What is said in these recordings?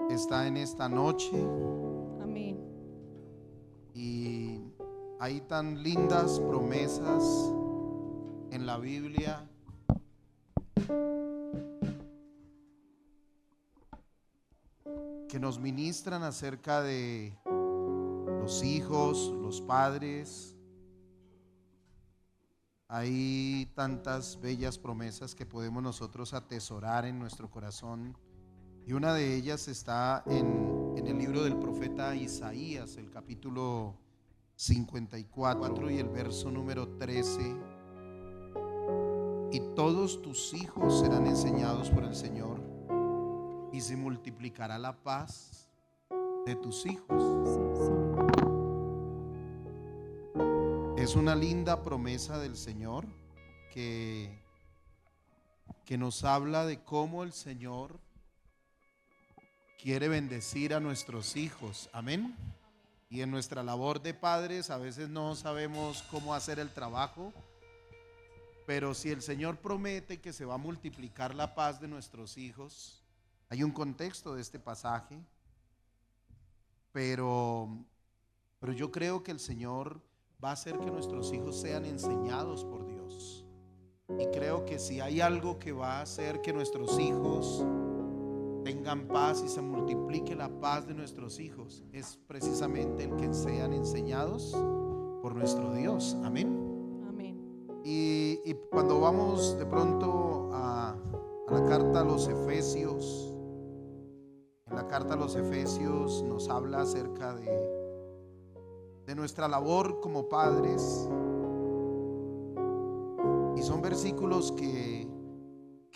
está en esta noche Amén. y hay tan lindas promesas en la Biblia que nos ministran acerca de los hijos, los padres. Hay tantas bellas promesas que podemos nosotros atesorar en nuestro corazón. Y una de ellas está en el libro del profeta Isaías, el capítulo 54 y el verso número 13. Y todos tus hijos serán enseñados por el Señor, y se multiplicará la paz de tus hijos. Es una linda promesa del Señor que nos habla de cómo el Señor quiere bendecir a nuestros hijos. Amén. Y en nuestra labor de padres a veces no sabemos cómo hacer el trabajo, pero si el Señor promete que se va a multiplicar la paz de nuestros hijos, hay un contexto de este pasaje, pero yo creo que el Señor va a hacer que nuestros hijos sean enseñados por Dios. Y creo que si hay algo que va a hacer que nuestros hijos tengan paz y se multiplique la paz de nuestros hijos, es precisamente el que sean enseñados por nuestro Dios. Amén. Amén. Y cuando vamos de pronto a la carta a los Efesios, en la carta a los Efesios nos habla acerca de nuestra labor como padres, y son versículos que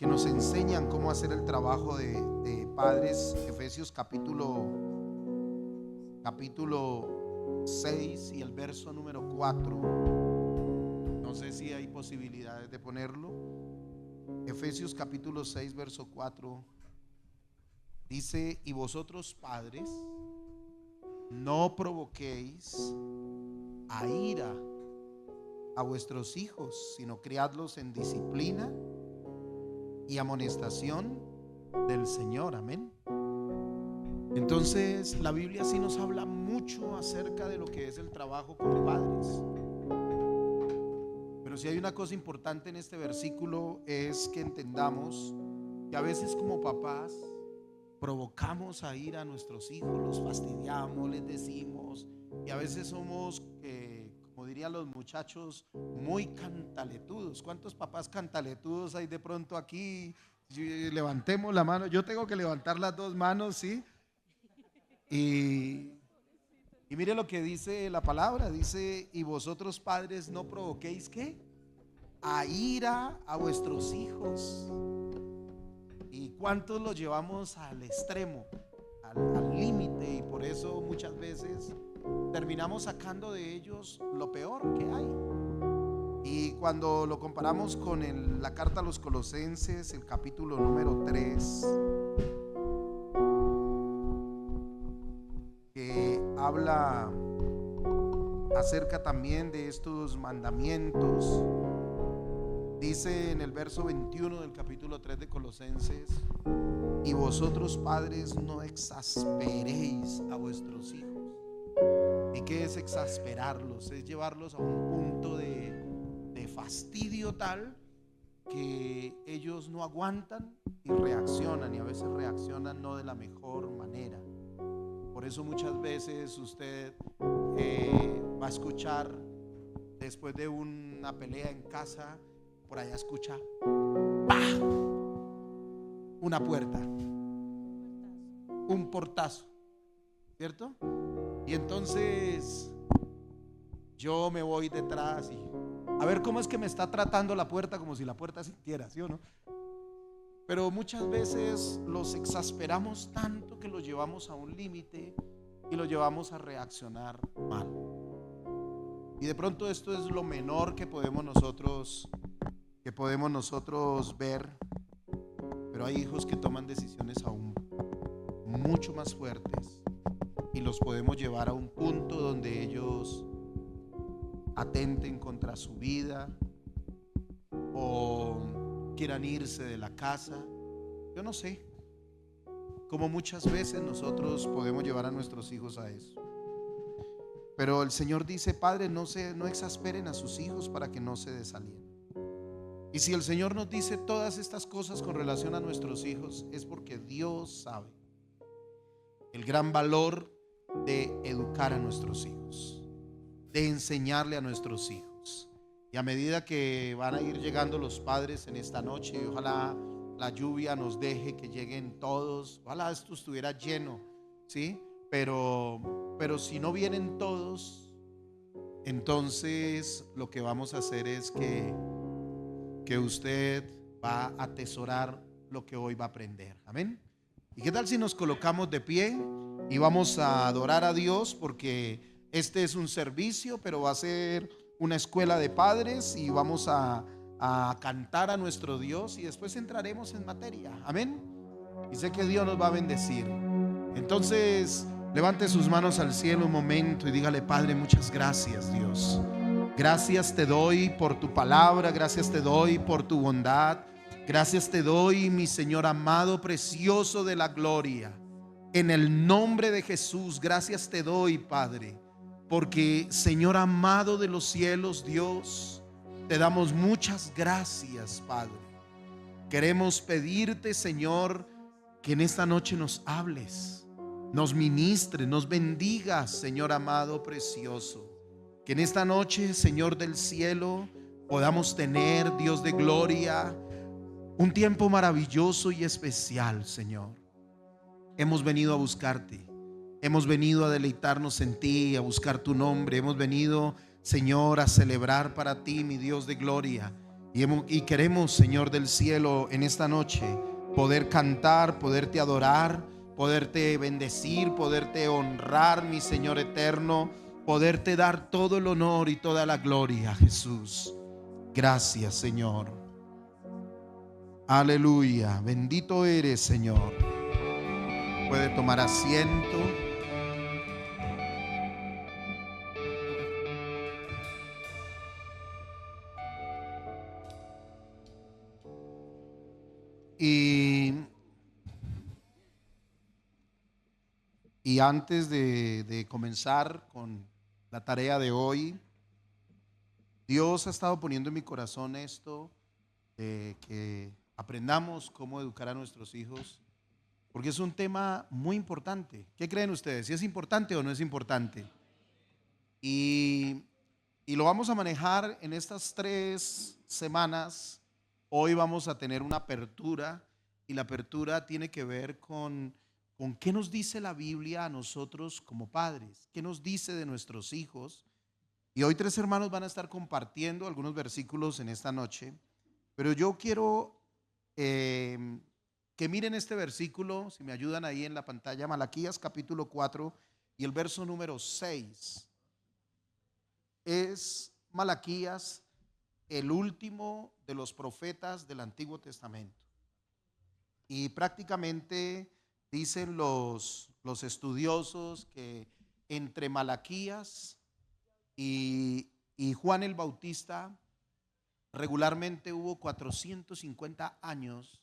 nos enseñan cómo hacer el trabajo de padres. Efesios capítulo 6 y el verso número 4. No sé si hay posibilidades de ponerlo. Efesios capítulo 6 verso 4 dice: y vosotros padres, no provoquéis a ira a vuestros hijos, sino criadlos en disciplina y amonestación del Señor. Amén. Entonces la Biblia sí nos habla mucho acerca de lo que es el trabajo como padres. Pero si hay una cosa importante en este versículo, es que entendamos que a veces como papás provocamos a ira a nuestros hijos, los fastidiamos, les decimos, y a veces somos, como dirían los muchachos, muy cantaletudos. ¿Cuántos papás cantaletudos hay de pronto aquí? Levantemos la mano. Yo tengo que levantar las dos manos, ¿sí? Y mire lo que dice la palabra. Dice: y vosotros padres, no provoquéis ¿qué? A ira a vuestros hijos. ¿Y cuántos lo llevamos al extremo, al límite? Y por eso muchas veces terminamos sacando de ellos lo peor que hay. Y cuando lo comparamos con la carta a los Colosenses, el capítulo número 3, que habla acerca también de estos mandamientos, dice en el verso 21 del capítulo 3 de Colosenses: y vosotros padres, no exasperéis a vuestros hijos. ¿Y qué es exasperarlos? Es llevarlos a un punto de fastidio tal que ellos no aguantan y reaccionan, y a veces reaccionan no de la mejor manera. Por eso muchas veces usted va a escuchar, después de una pelea en casa, por allá escucha ¡pah! Una puerta, un portazo, ¿cierto? Y entonces yo me voy detrás y a ver cómo es que me está tratando la puerta, como si la puerta sintiera, ¿sí o no? Pero muchas veces los exasperamos tanto que los llevamos a un límite y los llevamos a reaccionar mal. Y de pronto esto es lo menor que podemos nosotros ver, pero hay hijos que toman decisiones aún mucho más fuertes y los podemos llevar a un punto donde ellos atenten contra su vida o quieran irse de la casa. Yo no sé, como muchas veces nosotros podemos llevar a nuestros hijos a eso. Pero el Señor dice: Padre, no exasperen a sus hijos para que no se desalienten. Y si el Señor nos dice todas estas cosas con relación a nuestros hijos, es porque Dios sabe el gran valor de educar a nuestros hijos, de enseñarle a nuestros hijos. Y a medida que van a ir llegando los padres en esta noche, y ojalá la lluvia nos deje que lleguen todos, ojalá esto estuviera lleno, ¿sí? Pero si no vienen todos, entonces lo que vamos a hacer es que usted va a atesorar lo que hoy va a aprender. Amén. ¿Y qué tal si nos colocamos de pie y vamos a adorar a Dios? Porque este es un servicio, pero va a ser una escuela de padres y vamos a cantar a nuestro Dios y después entraremos en materia. Amén. Y sé que Dios nos va a bendecir. Entonces, levante sus manos al cielo un momento y dígale: Padre, muchas gracias, Dios. Gracias te doy por tu palabra, gracias te doy por tu bondad, gracias te doy, mi Señor amado, precioso de la gloria. En el nombre de Jesús, gracias te doy, Padre, porque, Señor amado de los cielos, Dios, te damos muchas gracias, Padre. Queremos pedirte, Señor, que en esta noche nos hables, nos ministres, nos bendigas, Señor amado, precioso. Que en esta noche, Señor del cielo, podamos tener, Dios de gloria, un tiempo maravilloso y especial, Señor. Hemos venido a buscarte, hemos venido a deleitarnos en ti, a buscar tu nombre. Hemos venido, Señor, a celebrar para ti, mi Dios de gloria. Y queremos, Señor del cielo, en esta noche poder cantar, poderte adorar, poderte bendecir, poderte honrar, mi Señor eterno, poderte dar todo el honor y toda la gloria, Jesús. Gracias, Señor. Aleluya. Bendito eres, Señor. Puede tomar asiento. Y antes de comenzar con la tarea de hoy, Dios ha estado poniendo en mi corazón esto, que aprendamos cómo educar a nuestros hijos, porque es un tema muy importante. ¿Qué creen ustedes? ¿Si es importante o no es importante? Y lo vamos a manejar en estas 3 semanas. Hoy vamos a tener una apertura, y la apertura tiene que ver con qué nos dice la Biblia a nosotros como padres, qué nos dice de nuestros hijos. Y hoy 3 hermanos van a estar compartiendo algunos versículos en esta noche, pero yo quiero que miren este versículo, si me ayudan ahí en la pantalla, Malaquías capítulo 4 y el verso número 6. Es Malaquías, el último de los profetas del Antiguo Testamento. Y prácticamente dicen los estudiosos que entre Malaquías y Juan el Bautista regularmente hubo 450 años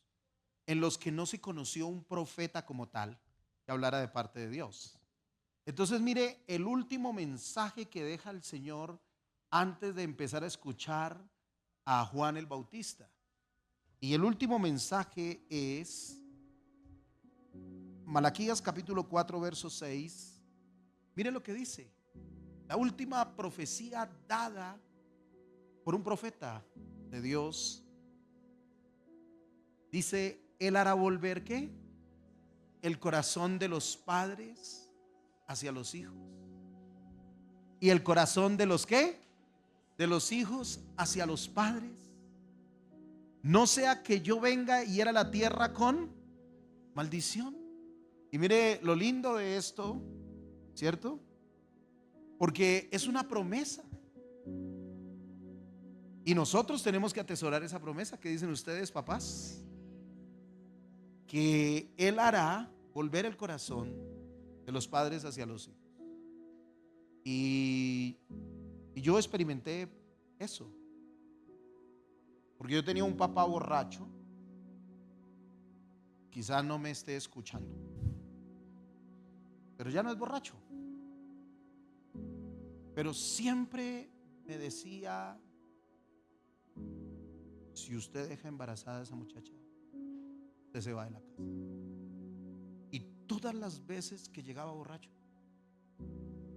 en los que no se conoció un profeta como tal que hablara de parte de Dios. Entonces mire el último mensaje que deja el Señor antes de empezar a escuchar a Juan el Bautista. Y el último mensaje es Malaquías capítulo 4 verso 6. Mire lo que dice. La última profecía dada por un profeta de Dios. Dice: Él hará volver ¿qué? El corazón de los padres hacia los hijos, y el corazón de los ¿qué? De los hijos hacia los padres. No sea que yo venga y hiera la tierra con maldición. Y mire lo lindo de esto, ¿cierto? Porque es una promesa. Y nosotros tenemos que atesorar esa promesa. ¿Qué dicen ustedes, papás? Que Él hará volver el corazón de los padres hacia los hijos. Y yo experimenté eso, porque yo tenía un papá borracho. Quizás no me esté escuchando, pero ya no es borracho. Pero siempre me decía: si usted deja embarazada a esa muchacha, usted se va de la casa. Y todas las veces que llegaba borracho,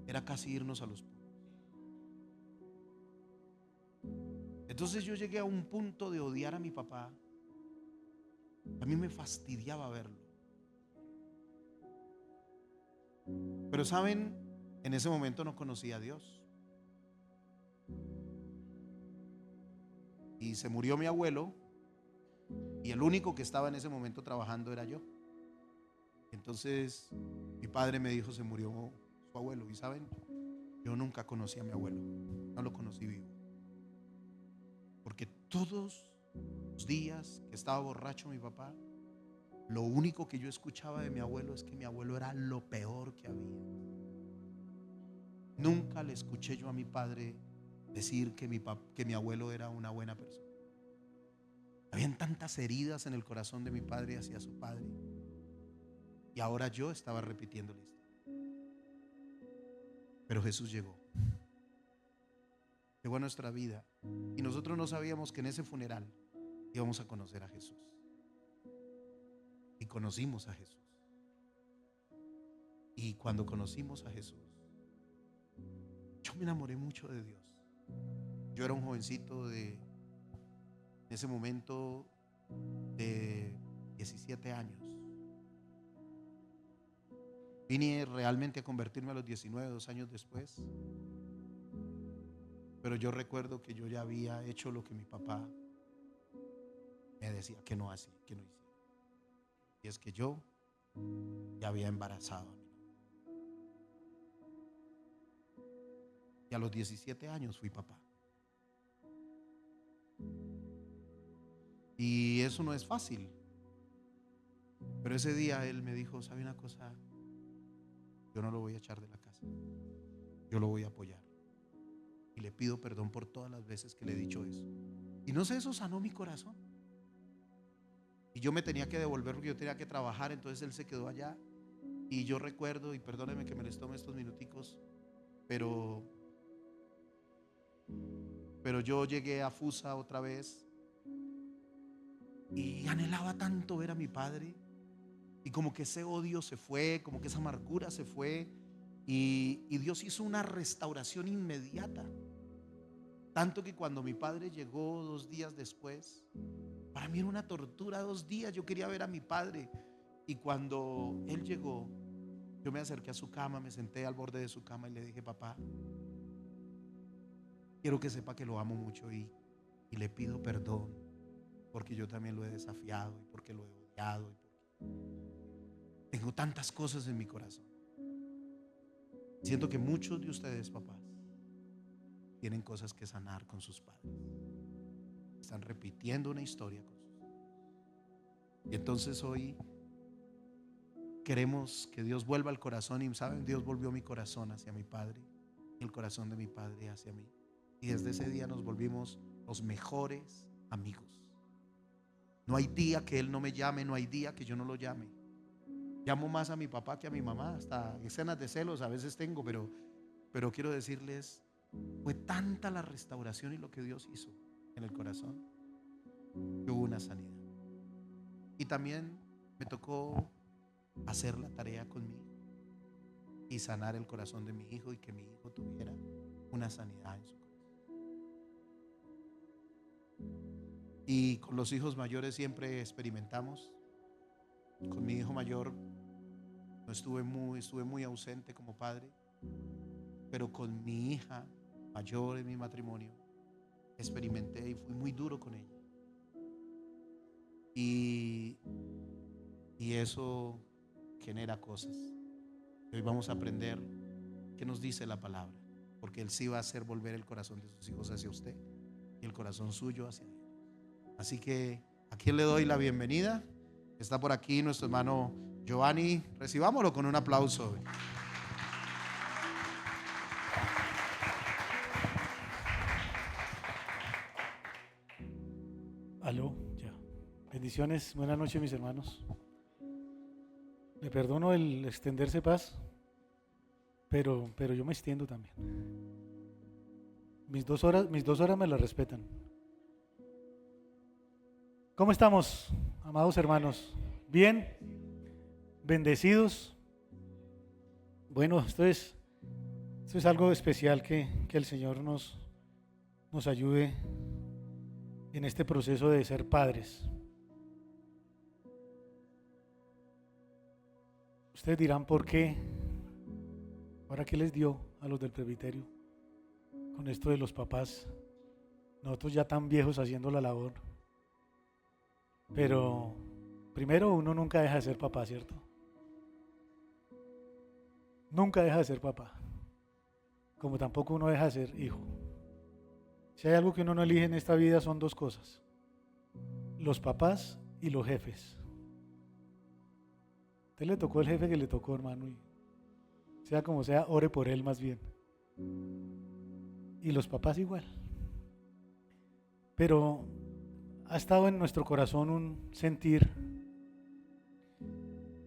era casi irnos a los pueblos. Entonces yo llegué a un punto de odiar a mi papá. A mí me fastidiaba verlo. Pero saben, en ese momento no conocía a Dios. Y se murió mi abuelo, y el único que estaba en ese momento trabajando era yo. Entonces mi padre me dijo: se murió su abuelo. Y saben, yo nunca conocí a mi abuelo, no lo conocí vivo. Porque todos los días que estaba borracho mi papá, lo único que yo escuchaba de mi abuelo es que mi abuelo era lo peor que había. Nunca le escuché yo a mi padre decir que mi abuelo era una buena persona. Habían tantas heridas en el corazón de mi padre hacia su padre, y ahora yo estaba repitiendo la historia. Pero Jesús llegó a nuestra vida, y nosotros no sabíamos que en ese funeral íbamos a conocer a Jesús. Y conocimos a Jesús. Y cuando conocimos a Jesús, yo me enamoré mucho de Dios. Yo era un jovencito en ese momento de 17 años. Vine realmente a convertirme a los 19, 2 años después. Pero yo recuerdo que yo ya había hecho lo que mi papá me decía que no hacía, que no hiciera. Y es que yo ya había embarazado a mi novia. Y a los 17 años fui papá. Y eso no es fácil. Pero ese día él me dijo: ¿sabe una cosa? Yo no lo voy a echar de la casa. Yo lo voy a apoyar. Y le pido perdón por todas las veces que le he dicho eso. Y no sé, eso sanó mi corazón. Y yo me tenía que devolver porque yo tenía que trabajar. Entonces él se quedó allá. Y yo recuerdo, y perdónenme que me les tome estos minuticos, pero yo llegué a Fusa otra vez y anhelaba tanto ver a mi padre. Y como que ese odio se fue, como que esa amargura se fue. Y Dios hizo una restauración inmediata. Tanto que cuando mi padre llegó 2 días después, para mí era una tortura. 2 días yo quería ver a mi padre. Y cuando él llegó, yo me acerqué a su cama, me senté al borde de su cama y le dije: papá, quiero que sepa que lo amo mucho, y le pido perdón porque yo también lo he desafiado, y porque lo he odiado, y porque tengo tantas cosas en mi corazón. Siento que muchos de ustedes, papás, tienen cosas que sanar con sus padres. Están repitiendo una historia con sus padres. Y entonces hoy queremos que Dios vuelva al corazón. Y saben, Dios volvió mi corazón hacia mi padre, y el corazón de mi padre hacia mí. Y desde ese día nos volvimos los mejores amigos. No hay día que él no me llame, no hay día que yo no lo llame. Llamo más a mi papá que a mi mamá. Hasta escenas de celos a veces tengo, pero quiero decirles, fue tanta la restauración y lo que Dios hizo en el corazón, que hubo una sanidad. Y también me tocó hacer la tarea con mi hijo y sanar el corazón de mi hijo, y que mi hijo tuviera una sanidad en su corazón. Y con los hijos mayores siempre experimentamos. Con mi hijo mayor no estuve muy ausente como padre, pero con mi hija mayor en mi matrimonio experimenté y fui muy duro con ella. Y eso genera cosas. Hoy vamos a aprender qué nos dice la palabra, porque Él sí va a hacer volver el corazón de sus hijos hacia usted y el corazón suyo hacia Él. Así que ¿a quién le doy la bienvenida? Está por aquí nuestro hermano Giovanni. Recibámoslo con un aplauso. Aló, ya. Bendiciones, buenas noches mis hermanos. Le perdono el extenderse paz, pero yo me extiendo también. Mis 2 horas me las respetan. ¿Cómo estamos, amados hermanos? ¿Bien? ¿Bendecidos? Bueno, esto es algo especial que el Señor nos ayude en este proceso de ser padres. Ustedes dirán, ¿por qué? ¿Ahora qué les dio a los del presbiterio con esto de los papás? Nosotros ya tan viejos haciendo la labor. Pero primero, uno nunca deja de ser papá, ¿cierto? Nunca deja de ser papá. Como tampoco uno deja de ser hijo. Si hay algo que uno no elige en esta vida son 2 cosas: los papás y los jefes. A usted le tocó el jefe que le tocó, hermano, y sea como sea, ore por él más bien. Y los papás igual. Pero ha estado en nuestro corazón un sentir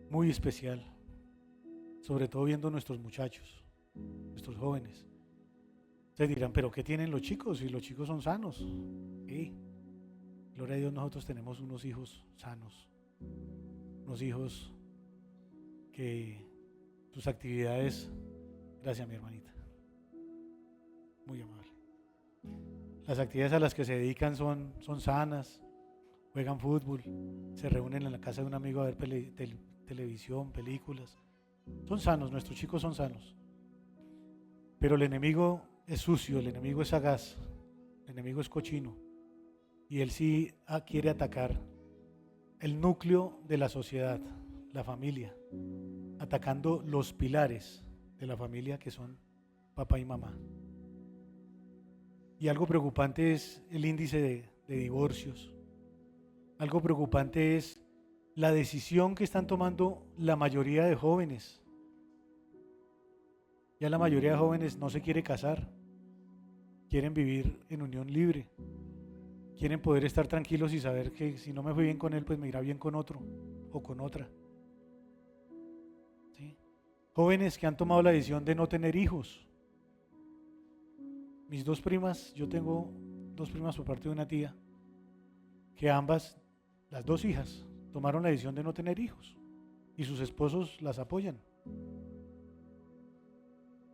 muy especial, sobre todo viendo nuestros muchachos, nuestros jóvenes. Ustedes dirán, ¿pero qué tienen los chicos? Si los chicos son sanos. Sí, gloria a Dios, nosotros tenemos unos hijos sanos, unos hijos que sus actividades, gracias mi hermanita, muy amable. Las actividades a las que se dedican son sanas, juegan fútbol, se reúnen en la casa de un amigo a ver televisión, películas. Son sanos, nuestros chicos son sanos. Pero el enemigo es sucio, el enemigo es sagaz, el enemigo es cochino. Y él sí quiere atacar el núcleo de la sociedad, la familia, atacando los pilares de la familia que son papá y mamá. Y algo preocupante es el índice de divorcios. Algo preocupante es la decisión que están tomando la mayoría de jóvenes. Ya la mayoría de jóvenes no se quiere casar, quieren vivir en unión libre, quieren poder estar tranquilos y saber que si no me fue bien con él, pues me irá bien con otro o con otra. ¿Sí? Jóvenes que han tomado la decisión de no tener hijos. Mis 2 primas, yo tengo 2 primas por parte de una tía, que ambas, las 2 hijas, tomaron la decisión de no tener hijos y sus esposos las apoyan.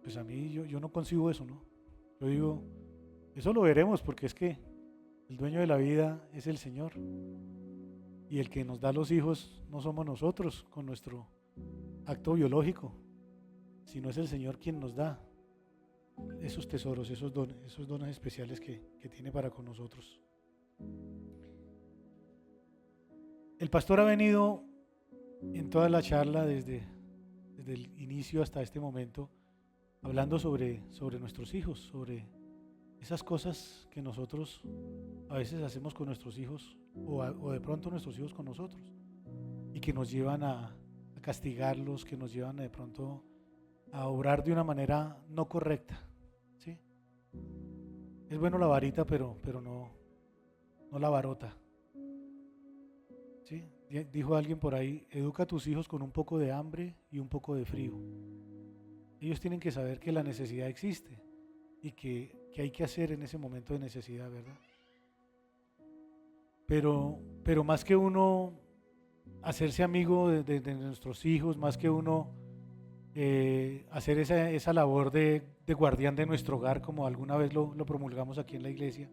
Pues a mí yo no concibo eso, ¿no? Yo digo, eso lo veremos, porque es que el dueño de la vida es el Señor y el que nos da los hijos no somos nosotros con nuestro acto biológico, sino es el Señor quien nos da esos tesoros, esos dones especiales que tiene para con nosotros. El pastor ha venido en toda la charla desde el inicio hasta este momento hablando sobre nuestros hijos, sobre esas cosas que nosotros a veces hacemos con nuestros hijos o de pronto nuestros hijos con nosotros y que nos llevan a castigarlos, que nos llevan de pronto a obrar de una manera no correcta, ¿sí? Es bueno la varita, pero no la varota, ¿sí? Dijo alguien por ahí, educa a tus hijos con un poco de hambre y un poco de frío. Ellos tienen que saber que la necesidad existe y que hay que hacer en ese momento de necesidad, ¿verdad? Pero más que uno hacerse amigo de nuestros hijos, más que uno hacer esa labor de guardián de nuestro hogar, como alguna vez lo promulgamos aquí en la iglesia,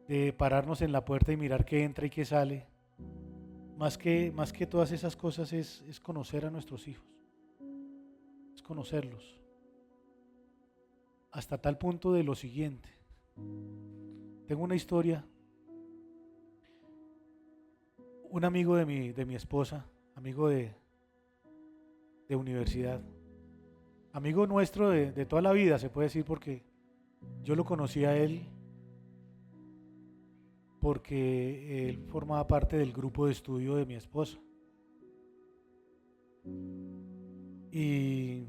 de pararnos en la puerta y mirar qué entra y qué sale, más que todas esas cosas es conocer a nuestros hijos, es conocerlos, hasta tal punto de lo siguiente. Tengo una historia. Un amigo de mi esposa, amigo de universidad, amigo nuestro de toda la vida, se puede decir, porque yo lo conocí a él porque él formaba parte del grupo de estudio de mi esposa. Y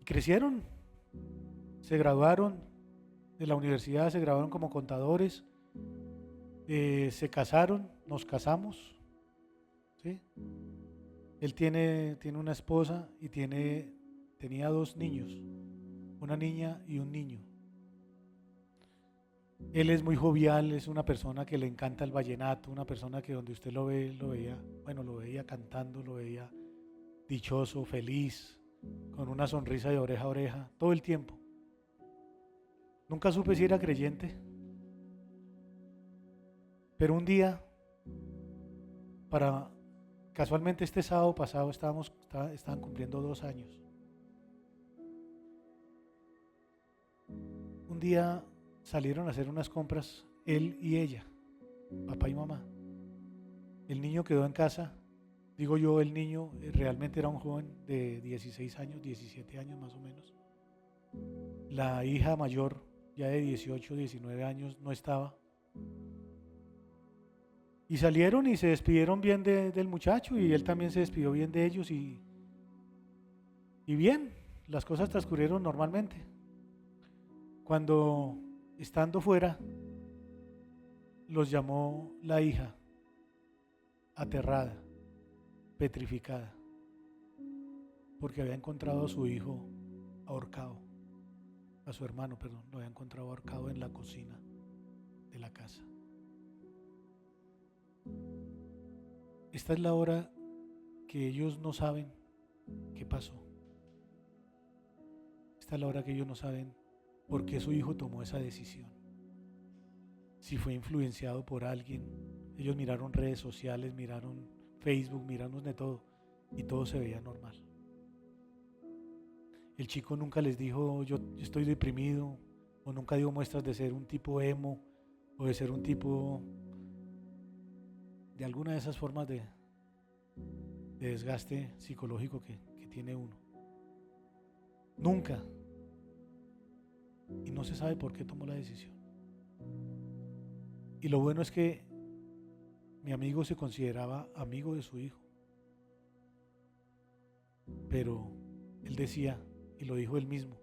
crecieron, se graduaron de la universidad, se graduaron como contadores, se casaron, nos casamos, ¿sí? Él tiene una esposa y tenía 2 niños, una niña y un niño. Él es muy jovial, es una persona que le encanta el vallenato, una persona que donde usted lo ve, lo veía cantando, lo veía dichoso, feliz, con una sonrisa de oreja a oreja, todo el tiempo. Nunca supe si era creyente, pero un día, casualmente este sábado pasado estaban cumpliendo 2 años. Un día salieron a hacer unas compras, él y ella, papá y mamá. El niño quedó en casa. Digo yo, el niño realmente era un joven de 16 años, 17 años más o menos. La hija mayor, ya de 18, 19 años, no estaba. Y salieron y se despidieron bien del muchacho y él también se despidió bien de ellos y bien, las cosas transcurrieron normalmente. Cuando estando fuera, los llamó la hija, aterrada, petrificada, porque había encontrado a su hijo ahorcado, a su hermano, perdón, lo había encontrado ahorcado en la cocina de la casa. Esta es la hora que ellos no saben qué pasó. Esta es la hora que ellos no saben por qué su hijo tomó esa decisión. Si fue influenciado por alguien. Ellos miraron redes sociales, miraron Facebook, miraron de todo y todo se veía normal. El chico nunca les dijo yo estoy deprimido, o nunca dio muestras de ser un tipo emo o de ser un tipo de alguna de esas formas de desgaste psicológico que tiene uno. Nunca. Y no se sabe por qué tomó la decisión. Y lo bueno es que mi amigo se consideraba amigo de su hijo. Pero él decía, y lo dijo él mismo,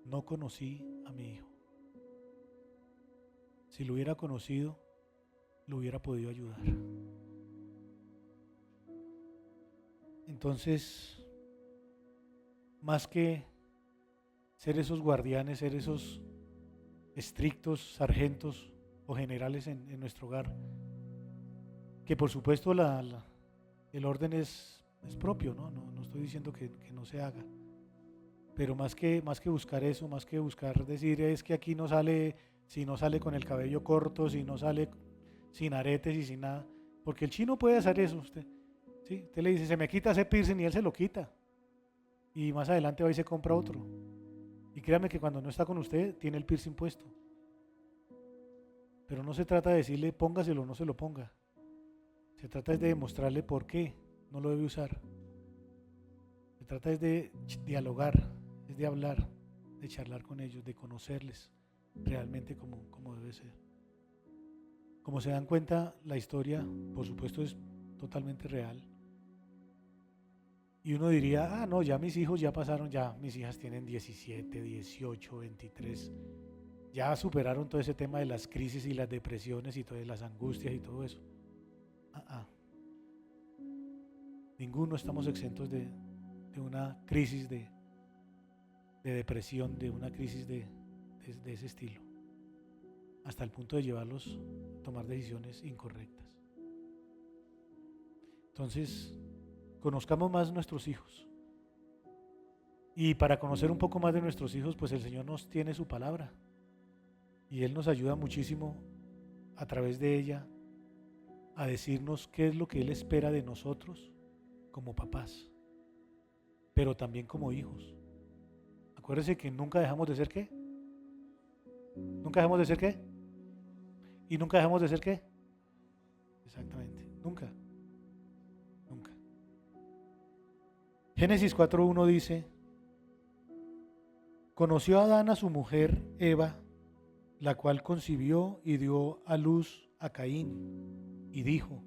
no conocí a mi hijo. Si lo hubiera conocido, lo hubiera podido ayudar. Entonces, más que ser esos guardianes, ser esos estrictos sargentos o generales en nuestro hogar, que por supuesto el orden es propio, no estoy diciendo que no se haga, pero más que buscar eso, más que buscar decir es que aquí no sale, si no sale con el cabello corto, si no sale sin aretes y sin nada, porque el chino puede hacer eso. Usted le dice, se me quita ese piercing y él se lo quita, y más adelante va y se compra otro, y créame que cuando no está con usted tiene el piercing puesto. Pero no se trata de decirle póngaselo o no se lo ponga, se trata de demostrarle por qué no lo debe usar. Se trata de dialogar, es de hablar, de charlar con ellos, de conocerles realmente como debe ser. Como se dan cuenta, la historia, por supuesto, es totalmente real. Y uno diría, no, ya mis hijos ya pasaron, ya mis hijas tienen 17, 18, 23, ya superaron todo ese tema de las crisis y las depresiones y todas las angustias y todo eso. Ninguno estamos exentos de una crisis de depresión, de una crisis de ese estilo, hasta el punto de llevarlos a tomar decisiones incorrectas. Entonces, conozcamos más nuestros hijos. Y para conocer un poco más de nuestros hijos, pues el Señor nos tiene su palabra. Y Él nos ayuda muchísimo a través de ella a decirnos qué es lo que Él espera de nosotros como papás, pero también como hijos. Acuérdense que nunca dejamos de ser ¿qué? Nunca dejamos de ser ¿qué? Y nunca dejamos de ser ¿qué? Exactamente, nunca. Nunca. Génesis 4:1 dice, conoció a Adán a su mujer Eva, la cual concibió y dio a luz a Caín, y dijo,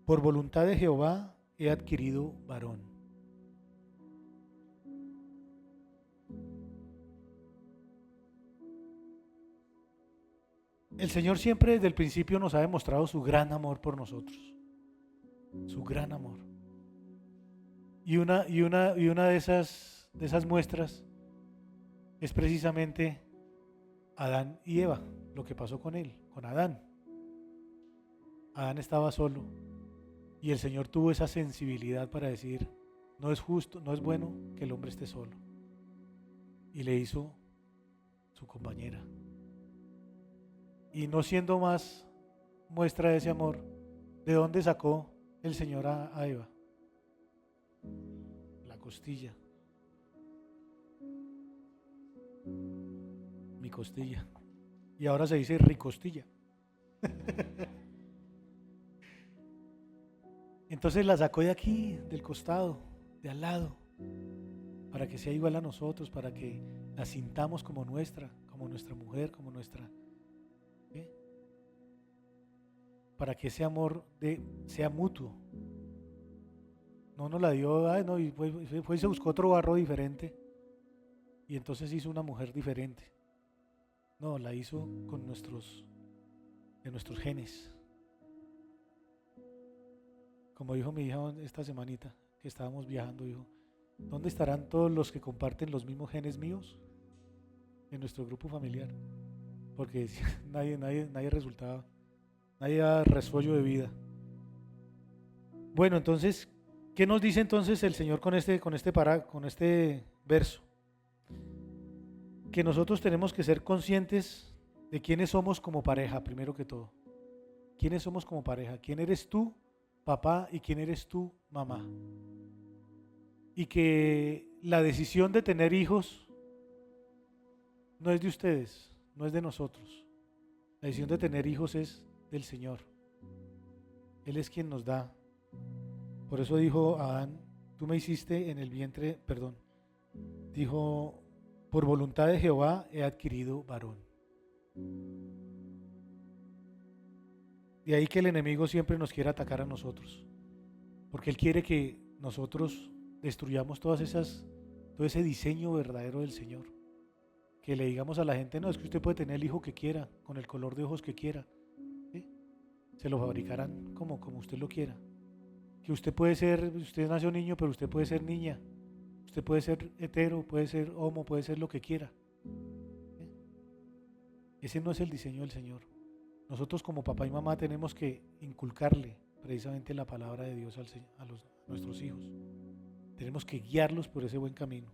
por voluntad de Jehová he adquirido varón. El Señor siempre desde el principio nos ha demostrado su gran amor por nosotros. su gran amor. Y una de esas muestras es precisamente Adán y Eva, lo que pasó con él, con Adán. Adán estaba solo y el Señor tuvo esa sensibilidad para decir, no es justo, no es bueno que el hombre esté solo. Y le hizo su compañera. Y no siendo más muestra de ese amor, ¿de dónde sacó el Señor a Eva? La costilla. Mi costilla. Y ahora se dice ricostilla. Entonces la sacó de aquí, del costado, de al lado, para que sea igual a nosotros, para que la sintamos como nuestra mujer, como nuestra, ¿sí? Para que ese amor sea mutuo. No nos la dio, ay, no, y fue y se buscó otro barro diferente y entonces hizo una mujer diferente. No, la hizo con nuestros genes. Como dijo mi hija esta semanita que estábamos viajando, dijo, ¿dónde estarán todos los que comparten los mismos genes míos en nuestro grupo familiar? Porque nadie resultaba, nadie daba resuello de vida. Bueno, entonces, ¿qué nos dice entonces el Señor con este verso? Que nosotros tenemos que ser conscientes de quiénes somos como pareja, primero que todo. ¿Quiénes somos como pareja? ¿Quién eres tú, papá, y quién eres tú, mamá? Y que la decisión de tener hijos no es de ustedes, no es de nosotros. La decisión de tener hijos es del Señor. Él es quien nos da. Por eso dijo Adán, tú me hiciste en el vientre, perdón, dijo, por voluntad de Jehová he adquirido varón. De ahí que el enemigo siempre nos quiere atacar a nosotros, porque él quiere que nosotros destruyamos todo ese diseño verdadero del Señor. Que le digamos a la gente, no, es que usted puede tener el hijo que quiera, con el color de ojos que quiera, ¿sí? Se lo fabricarán como usted lo quiera. Que usted nació niño, pero usted puede ser niña. Usted puede ser hetero, puede ser homo, puede ser lo que quiera. ¿Sí? Ese no es el diseño del Señor. Nosotros como papá y mamá tenemos que inculcarle precisamente la palabra de Dios a nuestros hijos. Tenemos que guiarlos por ese buen camino.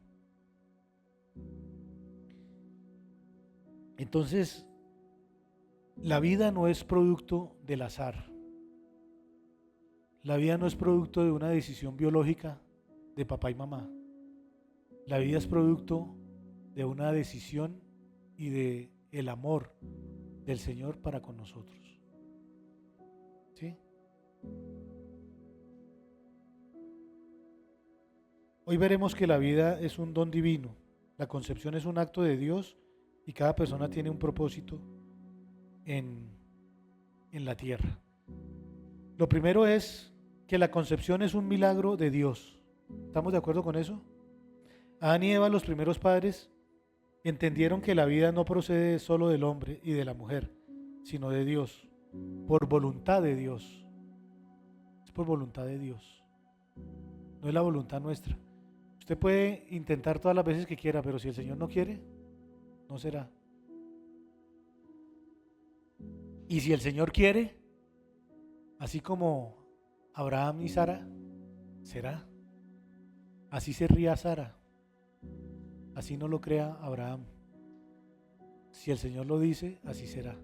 Entonces, la vida no es producto del azar. La vida no es producto de una decisión biológica de papá y mamá. La vida es producto de una decisión y de el amor del Señor para con nosotros. ¿Sí? Hoy veremos que la vida es un don divino. La concepción es un acto de Dios y cada persona tiene un propósito en la tierra. Lo primero es que la concepción es un milagro de Dios. ¿Estamos de acuerdo con eso? Adán y Eva, los primeros padres, entendieron que la vida no procede solo del hombre y de la mujer, sino de Dios, por voluntad de Dios. Es por voluntad de Dios. No es la voluntad nuestra. Usted puede intentar todas las veces que quiera, pero si el Señor no quiere, no será. Y si el Señor quiere, así como Abraham y Sara, será. Así se ría Sara. Así no lo crea Abraham. Si el Señor lo dice, así será.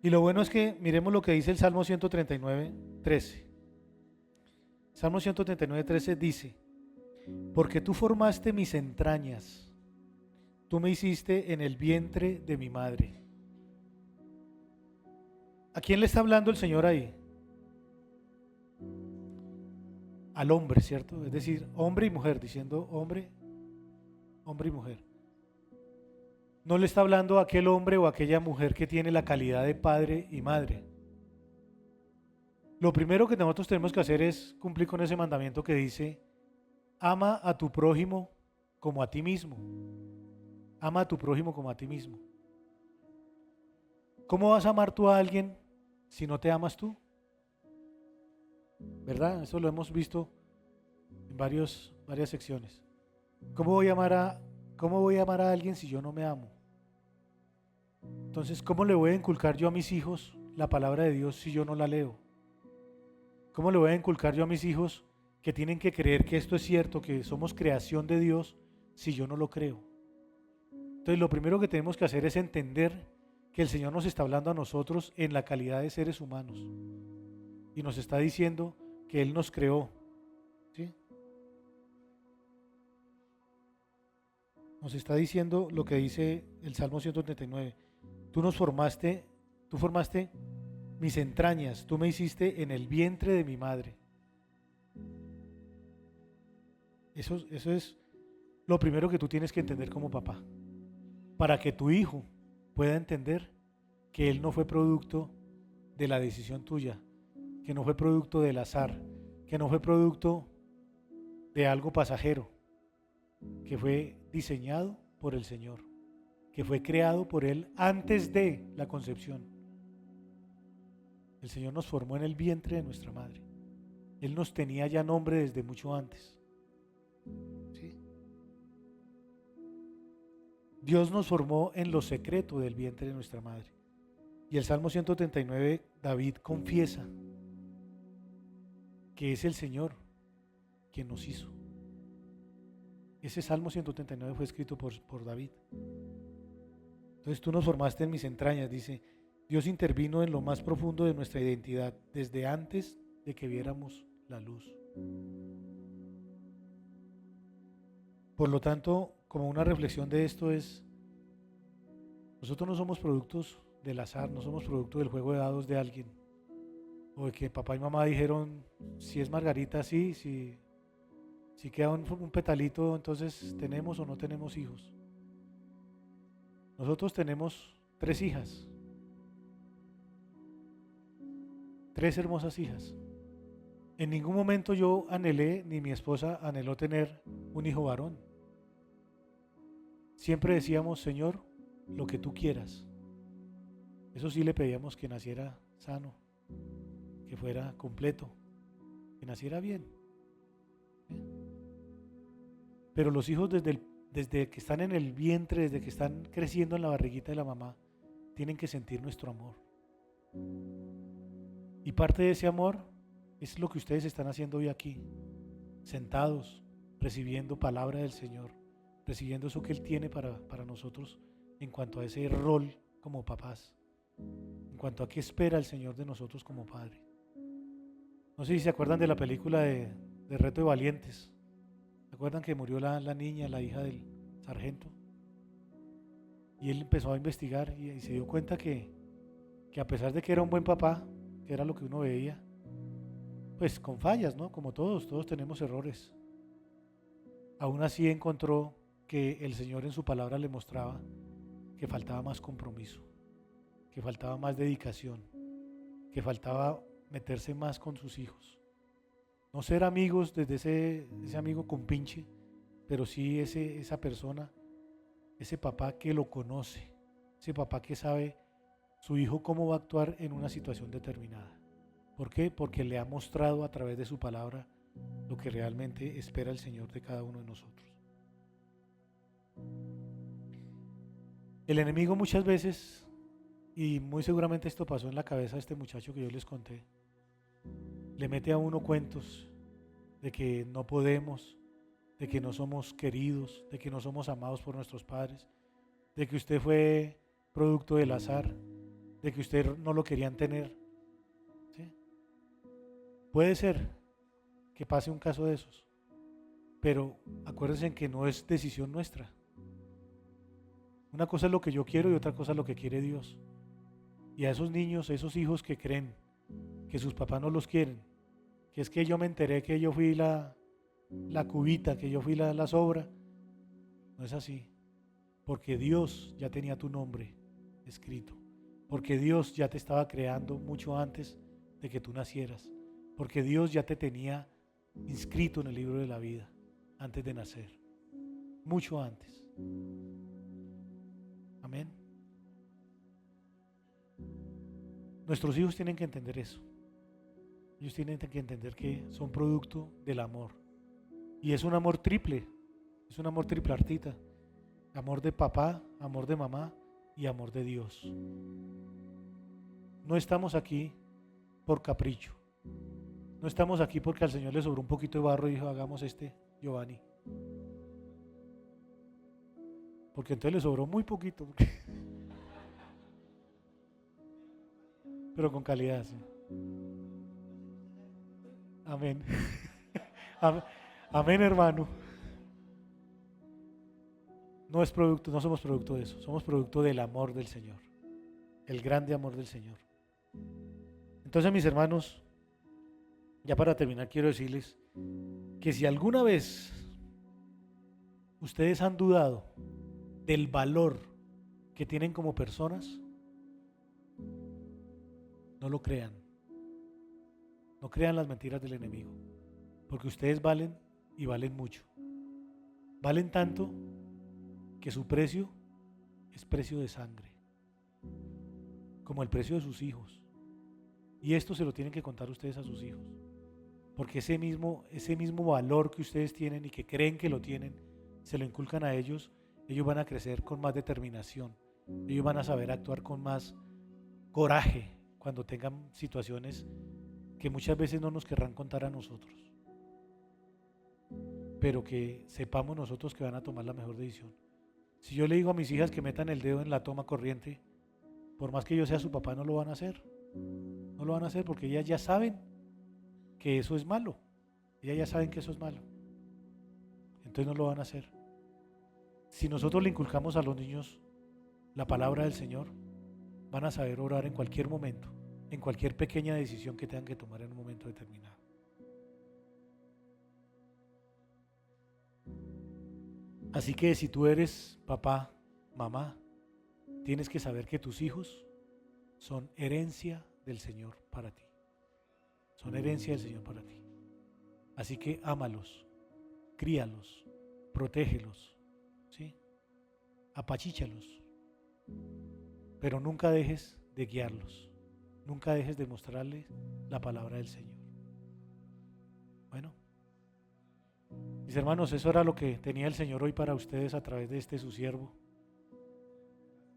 Y lo bueno es que miremos lo que dice el Salmo 139:13. Salmo 139:13 dice, porque tú formaste mis entrañas, tú me hiciste en el vientre de mi madre. ¿A quién le está hablando el Señor ahí? Al hombre, ¿cierto? Es decir, hombre y mujer, diciendo hombre y mujer. No le está hablando a aquel hombre o a aquella mujer que tiene la calidad de padre y madre. Lo primero que nosotros tenemos que hacer es cumplir con ese mandamiento que dice, ama a tu prójimo como a ti mismo. Ama a tu prójimo como a ti mismo. ¿Cómo vas a amar tú a alguien si no te amas tú? ¿verdad? Eso lo hemos visto en varias secciones. ¿Cómo voy a amar a alguien si yo no me amo? Entonces, ¿cómo le voy a inculcar yo a mis hijos la palabra de Dios si yo no la leo? ¿Cómo le voy a inculcar yo a mis hijos que tienen que creer que esto es cierto, que somos creación de Dios, si yo no lo creo? Entonces, lo primero que tenemos que hacer es entender que el Señor nos está hablando a nosotros en la calidad de seres humanos y nos está diciendo que Él nos creó, ¿sí? Nos está diciendo lo que dice el Salmo 139. Tú formaste mis entrañas, tú me hiciste en el vientre de mi madre. Eso es lo primero que tú tienes que entender como papá, para que tu hijo pueda entender que él no fue producto de la decisión tuya, que no fue producto del azar, que no fue producto de algo pasajero, que fue diseñado por el Señor, que fue creado por Él antes de la concepción. El Señor nos formó en el vientre de nuestra madre. Él nos tenía ya nombre desde mucho antes. ¿Sí? Dios nos formó en lo secreto del vientre de nuestra madre. Y el Salmo 139, David confiesa que es el Señor quien nos hizo. Ese Salmo 139 fue escrito por David. Entonces tú nos formaste en mis entrañas, dice. Dios intervino en lo más profundo de nuestra identidad desde antes de que viéramos la luz. Por lo tanto, como una reflexión de esto es, nosotros no somos productos del azar, no somos producto del juego de dados de alguien, o de que papá y mamá dijeron, si es Margarita, sí, si queda un petalito, entonces tenemos o no tenemos hijos. Nosotros tenemos 3 hijas, 3 hermosas hijas. En ningún momento yo anhelé, ni mi esposa anheló tener un hijo varón. Siempre decíamos, Señor, lo que tú quieras. Eso sí le pedíamos, que naciera sano, que fuera completo, que naciera bien. Pero los hijos desde que están en el vientre, desde que están creciendo en la barriguita de la mamá, tienen que sentir nuestro amor. Y parte de ese amor es lo que ustedes están haciendo hoy aquí, sentados, recibiendo palabra del Señor, recibiendo eso que Él tiene para nosotros en cuanto a ese rol como papás, en cuanto a qué espera el Señor de nosotros como Padre. No sé si se acuerdan de la película de Reto de Valientes. ¿Se acuerdan que murió la niña, la hija del sargento? Y él empezó a investigar y se dio cuenta que a pesar de que era un buen papá, que era lo que uno veía, pues con fallas, ¿no? Como todos tenemos errores. Aún así encontró que el Señor en su palabra le mostraba que faltaba más compromiso, que faltaba más dedicación, que faltaba meterse más con sus hijos. No ser amigos desde ese amigo compinche, pero sí esa persona, ese papá que lo conoce, ese papá que sabe su hijo cómo va a actuar en una situación determinada. ¿Por qué? Porque le ha mostrado a través de su palabra lo que realmente espera el Señor de cada uno de nosotros. El enemigo muchas veces, y muy seguramente esto pasó en la cabeza de este muchacho que yo les conté, le mete a uno cuentos de que no podemos, de que no somos queridos, de que no somos amados por nuestros padres, de que usted fue producto del azar, de que usted no lo querían tener. ¿Sí? Puede ser que pase un caso de esos, pero acuérdense que no es decisión nuestra. Una cosa es lo que yo quiero y otra cosa es lo que quiere Dios. Y a esos niños, a esos hijos que creen que sus papás no los quieren, que es que yo me enteré que yo fui la cubita, que yo fui la sobra, no es así. Porque Dios ya tenía tu nombre escrito. Porque Dios ya te estaba creando mucho antes de que tú nacieras. Porque Dios ya te tenía inscrito en el libro de la vida antes de nacer. Mucho antes. Amén. Nuestros hijos tienen que entender eso. Ellos tienen que entender que son producto del amor. Y es un amor triple, es un amor tripartita. Amor de papá, amor de mamá y amor de Dios. No estamos aquí por capricho. No estamos aquí porque al Señor le sobró un poquito de barro y dijo, hagamos Giovanni. Porque entonces le sobró muy poquito. Pero con calidad, sí. Amén. Amén, hermano. No somos producto de eso, somos producto del amor del Señor, el grande amor del Señor. Entonces, mis hermanos, ya para terminar quiero decirles que si alguna vez ustedes han dudado del valor que tienen como personas, no lo crean. No crean las mentiras del enemigo, porque ustedes valen y valen mucho. Valen tanto que su precio es precio de sangre, como el precio de sus hijos. Y esto se lo tienen que contar ustedes a sus hijos, porque ese mismo valor que ustedes tienen y que creen que lo tienen, se lo inculcan a ellos. Ellos van a crecer con más determinación, ellos van a saber actuar con más coraje cuando tengan situaciones que muchas veces no nos querrán contar a nosotros, pero que sepamos nosotros que van a tomar la mejor decisión. Si yo le digo a mis hijas que metan el dedo en la toma corriente, por más que yo sea su papá, no lo van a hacer. No lo van a hacer porque ellas ya saben que eso es malo. Ellas ya saben que eso es malo. Entonces no lo van a hacer. Si nosotros le inculcamos a los niños la palabra del Señor, van a saber orar en cualquier momento, en cualquier pequeña decisión que tengan que tomar en un momento determinado. Así que si tú eres papá, mamá, tienes que saber que tus hijos son herencia del Señor para ti. Son herencia del Señor para ti. Así que ámalos, críalos, protégelos, ¿sí? Apachíchalos. Pero nunca dejes de guiarlos. Nunca dejes de mostrarles la palabra del Señor. Bueno, mis hermanos, eso era lo que tenía el Señor hoy para ustedes a través de su siervo.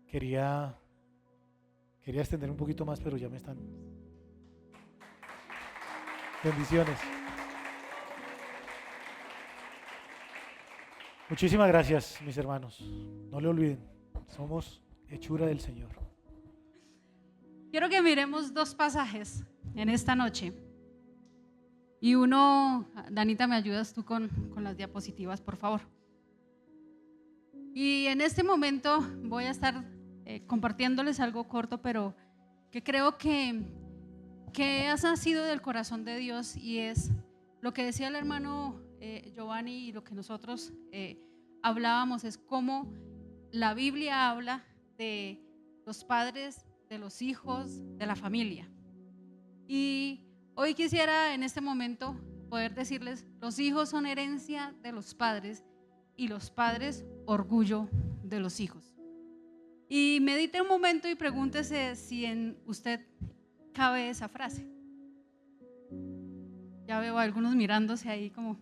Quería extender un poquito más, pero ya me están. Bendiciones. Muchísimas gracias, mis hermanos. No le olviden, somos hechura del Señor. Quiero que miremos dos pasajes en esta noche. Y uno, Danita, ¿me ayudas tú con las diapositivas, por favor? Y en este momento voy a estar compartiéndoles algo corto, pero que creo que ha nacido del corazón de Dios, y es lo que decía el hermano Giovanni y lo que nosotros hablábamos, es cómo la Biblia habla de los padres, de los hijos, de la familia. Y hoy quisiera en este momento poder decirles, los hijos son herencia de los padres y los padres orgullo de los hijos. Y medite un momento y pregúntese si en usted cabe esa frase. Ya veo a algunos mirándose ahí como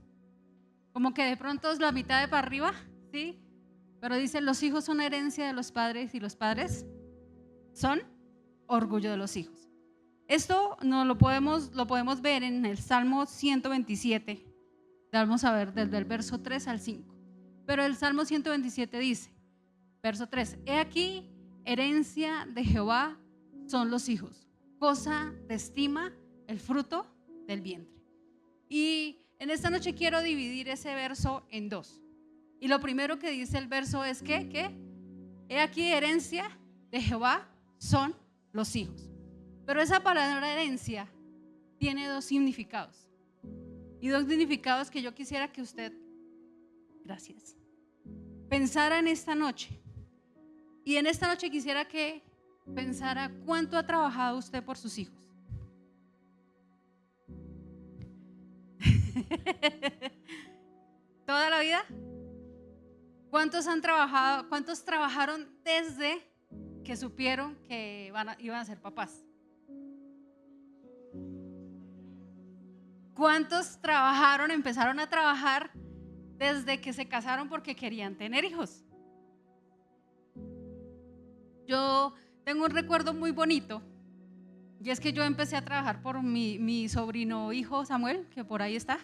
que de pronto es la mitad de para arriba, ¿sí? Pero dicen, los hijos son herencia de los padres y los padres son orgullo de los hijos. Esto no lo podemos ver en el Salmo 127. Vamos a ver desde el verso 3 al 5. Pero el Salmo 127 dice, verso 3, he aquí, herencia de Jehová son los hijos, cosa de estima el fruto del vientre. Y en esta noche quiero dividir ese verso en dos. Y lo primero que dice el verso es que he aquí, herencia de Jehová son los hijos. Pero esa palabra herencia tiene dos significados. Y dos significados que yo quisiera que usted, gracias, pensara en esta noche. Y en esta noche quisiera que pensara cuánto ha trabajado usted por sus hijos. ¿Toda la vida? ¿Cuántos han trabajado? ¿Cuántos trabajaron desde que supieron que iban a ser papás? ¿Cuántos trabajaron, empezaron a trabajar desde que se casaron porque querían tener hijos? Yo tengo un recuerdo muy bonito, y es que yo empecé a trabajar por mi sobrino hijo Samuel, que por ahí está,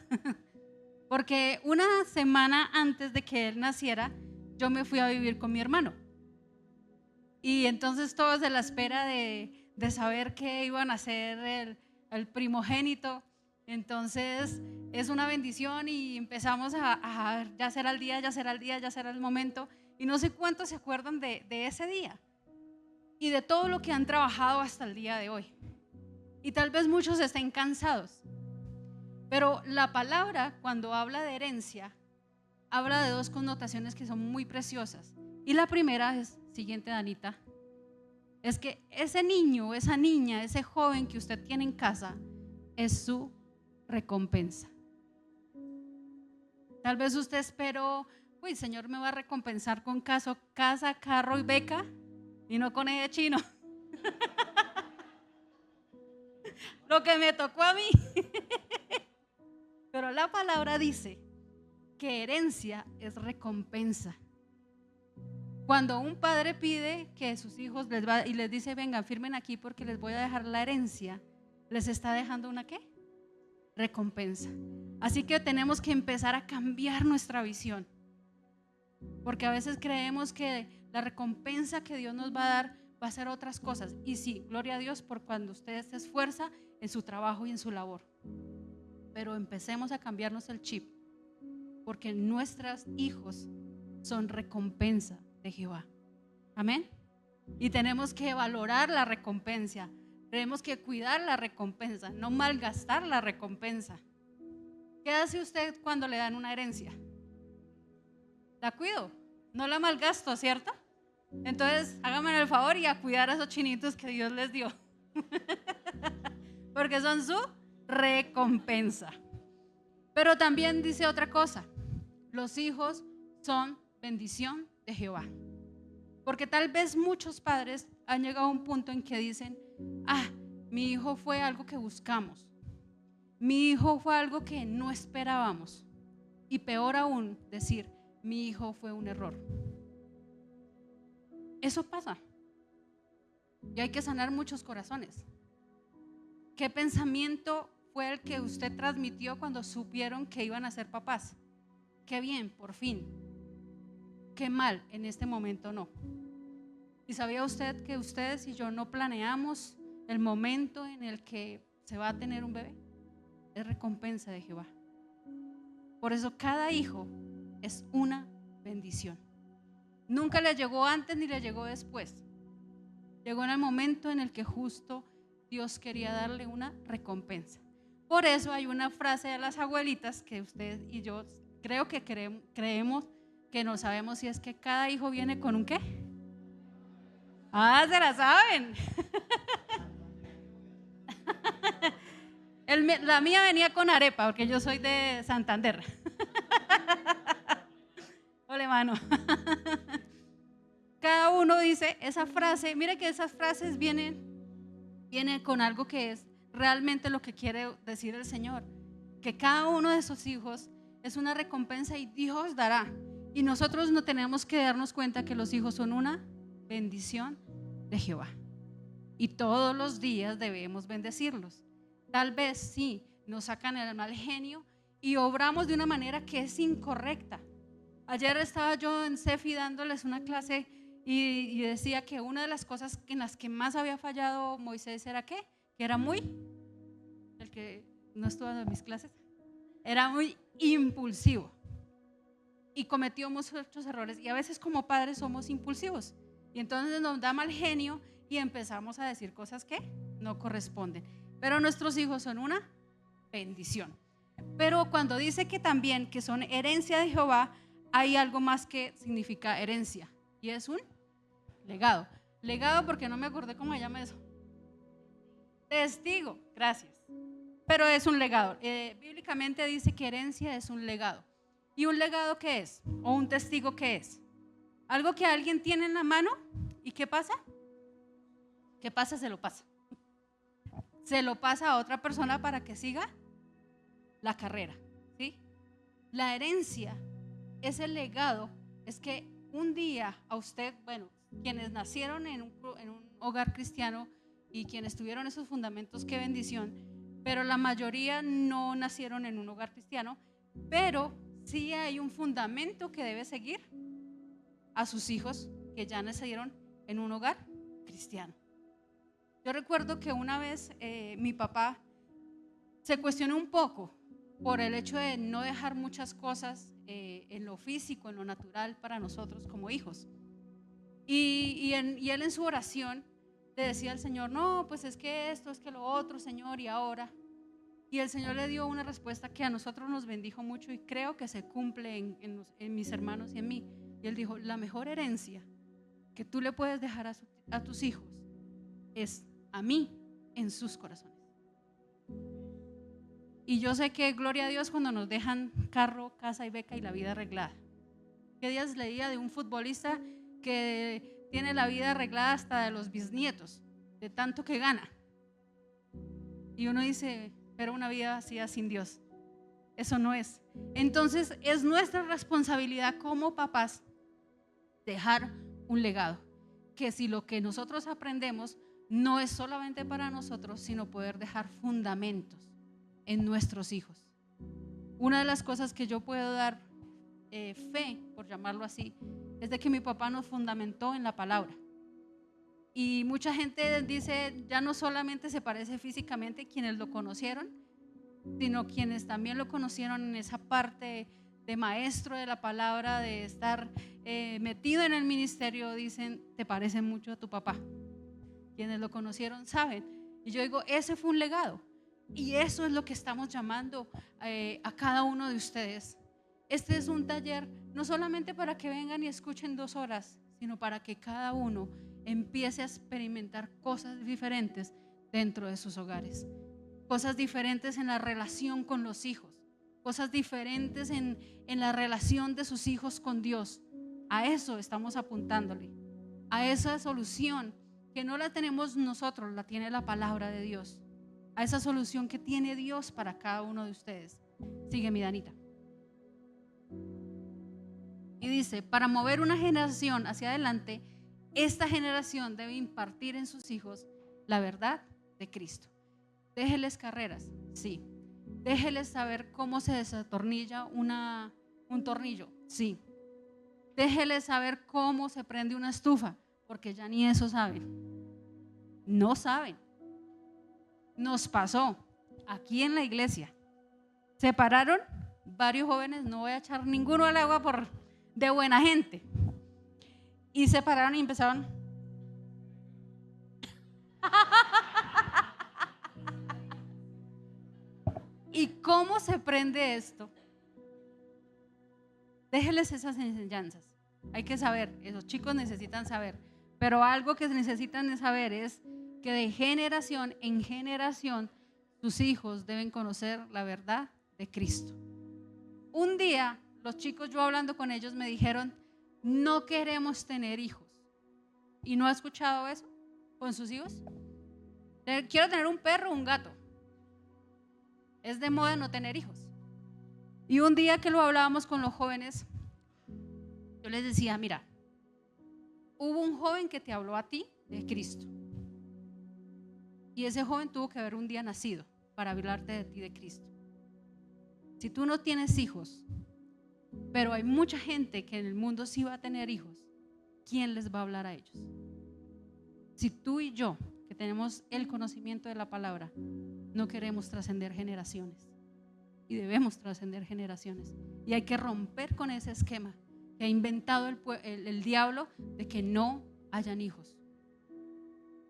porque una semana antes de que él naciera, yo me fui a vivir con mi hermano. Y entonces todos de la espera de saber qué iban a hacer el primogénito. Entonces es una bendición y empezamos a ya será el día, ya será el día, ya será el momento. Y no sé cuántos se acuerdan de ese día y de todo lo que han trabajado hasta el día de hoy. Y tal vez muchos estén cansados, pero la palabra, cuando habla de herencia, habla de dos connotaciones que son muy preciosas. Y la primera es, siguiente Danita, es que ese niño, esa niña, ese joven que usted tiene en casa es su recompensa. Tal vez usted esperó, uy, Señor me va a recompensar con casa, carro y beca, y no con ese chino. Lo que me tocó a mí. Pero la palabra dice que herencia es recompensa. Cuando un padre pide que sus hijos y les dice, vengan, firmen aquí porque les voy a dejar la herencia, les está dejando una ¿qué? Recompensa. Así que tenemos que empezar a cambiar nuestra visión, porque a veces creemos que la recompensa que Dios nos va a dar va a ser otras cosas. Y sí, gloria a Dios por cuando usted se esfuerza en su trabajo y en su labor. Pero empecemos a cambiarnos el chip, porque nuestros hijos son recompensa de Jehová. Amén. Y tenemos que valorar la recompensa. Tenemos que cuidar la recompensa, no malgastar la recompensa. ¿Qué hace usted cuando le dan una herencia? La cuido, no la malgasto, ¿cierto? Entonces háganme el favor y a cuidar a esos chinitos que Dios les dio. Porque son su recompensa. Pero también dice otra cosa: los hijos son bendición de Jehová. Porque tal vez muchos padres han llegado a un punto en que dicen, mi hijo fue algo que buscamos, mi hijo fue algo que no esperábamos, y peor aún decir, mi hijo fue un error. Eso pasa y hay que sanar muchos corazones. ¿Qué pensamiento fue el que usted transmitió cuando supieron que iban a ser papás? Qué bien, por fin. Qué mal, en este momento no. ¿Y sabía usted que ustedes y yo no planeamos el momento en el que se va a tener un bebé? Es recompensa de Jehová. Por eso cada hijo es una bendición. Nunca le llegó antes ni le llegó después. Llegó en el momento en el que justo Dios quería darle una recompensa. Por eso hay una frase de las abuelitas que usted y yo creo que creemos que no sabemos, si es que cada hijo viene con un ¿qué? Se la saben. La mía venía con arepa, porque yo soy de Santander. Ole, mano. Cada uno dice esa frase. Mire que esas frases vienen con algo que es realmente lo que quiere decir el Señor, que cada uno de sus hijos es una recompensa y Dios dará. Y nosotros no tenemos que darnos cuenta que los hijos son una bendición de Jehová. Y todos los días debemos bendecirlos. Tal vez sí, nos sacan el mal genio y obramos de una manera que es incorrecta. Ayer estaba yo en CEFI dándoles una clase y decía que una de las cosas en las que más había fallado Moisés era ¿qué? Que era el que no estuvo en mis clases, era muy impulsivo y cometió muchos errores, y a veces como padres somos impulsivos y entonces nos da mal genio y empezamos a decir cosas que no corresponden. Pero nuestros hijos son una bendición. Pero cuando dice que también que son herencia de Jehová, hay algo más que significa herencia, y es un legado. Legado, porque no me acordé cómo se llama eso. Testigo, gracias. Pero es un legado. Bíblicamente dice que herencia es un legado. ¿Y un legado qué es? ¿O un testigo qué es? Algo que alguien tiene en la mano y ¿qué pasa? ¿Qué pasa? Se lo pasa. Se lo pasa a otra persona para que siga la carrera, ¿sí? La herencia es el legado, es que un día a usted, bueno, quienes nacieron en un hogar cristiano y quienes tuvieron esos fundamentos, qué bendición, pero la mayoría no nacieron en un hogar cristiano, pero sí hay un fundamento que debe seguir a sus hijos que ya nacieron en un hogar cristiano. Yo recuerdo que una vez mi papá se cuestionó un poco por el hecho de no dejar muchas cosas en lo físico, en lo natural para nosotros como hijos. Y él en su oración le decía al Señor, no, pues es que esto, es que lo otro, Señor, y ahora. Y el Señor le dio una respuesta que a nosotros nos bendijo mucho y creo que se cumple en mis hermanos y en mí. Y él dijo, la mejor herencia que tú le puedes dejar a tus hijos es a mí en sus corazones. Y yo sé que gloria a Dios cuando nos dejan carro, casa y beca y la vida arreglada. ¿Qué días leía de un futbolista que tiene la vida arreglada hasta de los bisnietos, de tanto que gana? Y uno dice, pero una vida vacía sin Dios, eso no es. Entonces es nuestra responsabilidad como papás dejar un legado, que si lo que nosotros aprendemos no es solamente para nosotros, sino poder dejar fundamentos en nuestros hijos. Una de las cosas que yo puedo dar fe, por llamarlo así, es de que mi papá nos fundamentó en la palabra. Y mucha gente dice, ya no solamente se parece físicamente quienes lo conocieron, sino quienes también lo conocieron en esa parte de maestro de la palabra, de estar metido en el ministerio, dicen, te parece mucho a tu papá. Quienes lo conocieron saben. Y yo digo, ese fue un legado. Y eso es lo que estamos llamando a cada uno de ustedes. Este es un taller no solamente para que vengan y escuchen 2 horas, sino para que cada uno empiece a experimentar cosas diferentes dentro de sus hogares. Cosas diferentes en la relación con los hijos. Cosas diferentes en la relación de sus hijos con Dios. A eso estamos apuntándole. A esa solución que no la tenemos nosotros, la tiene la palabra de Dios. A esa solución que tiene Dios para cada uno de ustedes. Sigue mi Danita. Y dice, para mover una generación hacia adelante, esta generación debe impartir en sus hijos la verdad de Cristo. Déjeles carreras, sí. Déjeles saber cómo se desatornilla un tornillo, sí. Déjeles saber cómo se prende una estufa, porque ya ni eso saben. No saben. Nos pasó aquí en la iglesia. Se pararon varios jóvenes, no voy a echar ninguno al agua de buena gente. Y se pararon y empezaron. ¿Y cómo se prende esto? Déjenles esas enseñanzas. Hay que saber, esos chicos necesitan saber. Pero algo que necesitan saber es que de generación en generación sus hijos deben conocer la verdad de Cristo. Un día los chicos, yo hablando con ellos, me dijeron, no queremos tener hijos. ¿Y no ha escuchado eso con sus hijos? Quiero tener un perro o un gato. Es de moda no tener hijos. Y un día que lo hablábamos con los jóvenes, yo les decía, mira, hubo un joven que te habló a ti de Cristo. Y ese joven tuvo que haber un día nacido para hablarte de ti de Cristo. Si tú no tienes hijos, pero hay mucha gente que en el mundo sí va a tener hijos, ¿quién les va a hablar a ellos? Si tú y yo, que tenemos el conocimiento de la palabra, no queremos trascender generaciones, y debemos trascender generaciones, y hay que romper con ese esquema que ha inventado el diablo de que no hayan hijos.